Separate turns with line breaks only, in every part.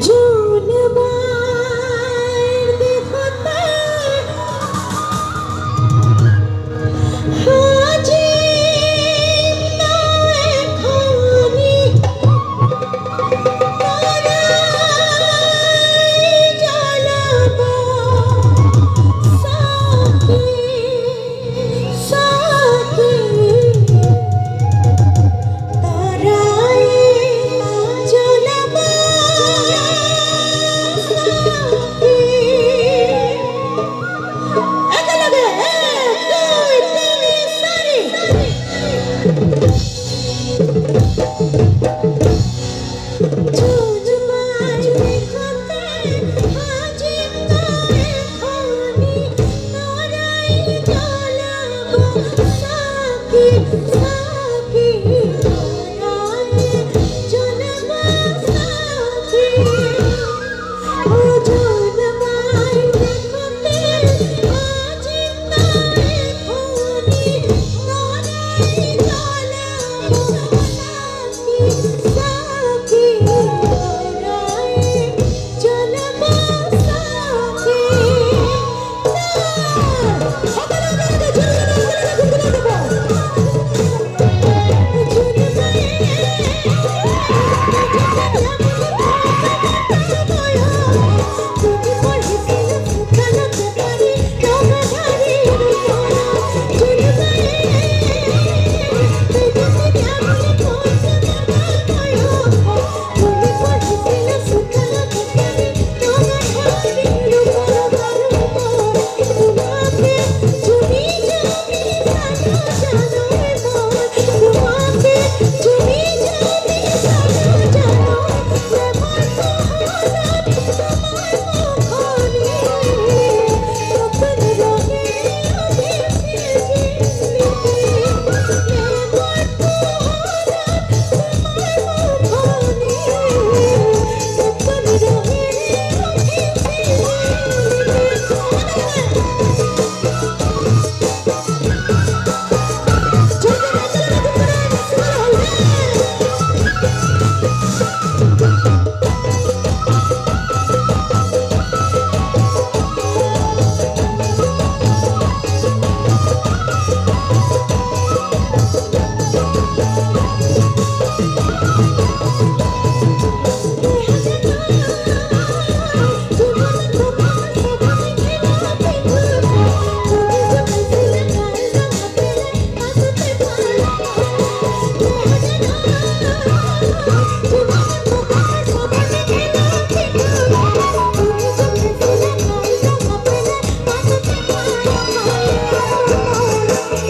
June মায়ের দেখতে হাজি এখনি জ্বালাবো সাকি সাকি তারাই জ্বালাবো সাকি একেলগে 1 2 3 সারি জুন মায়ের দেখতে হাজি এখনি তারাই জ্বালাবো সাকি সাকি তারাই জ্বালাবো সাকি ও জুন মায়ের দেখতে হাজি এখনি তারাই জ্বালাবো সাকি সাকি তারাই জ্বালাবো সাকি সকালে সকালে ঝুলঝুলি দেবো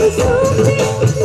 It's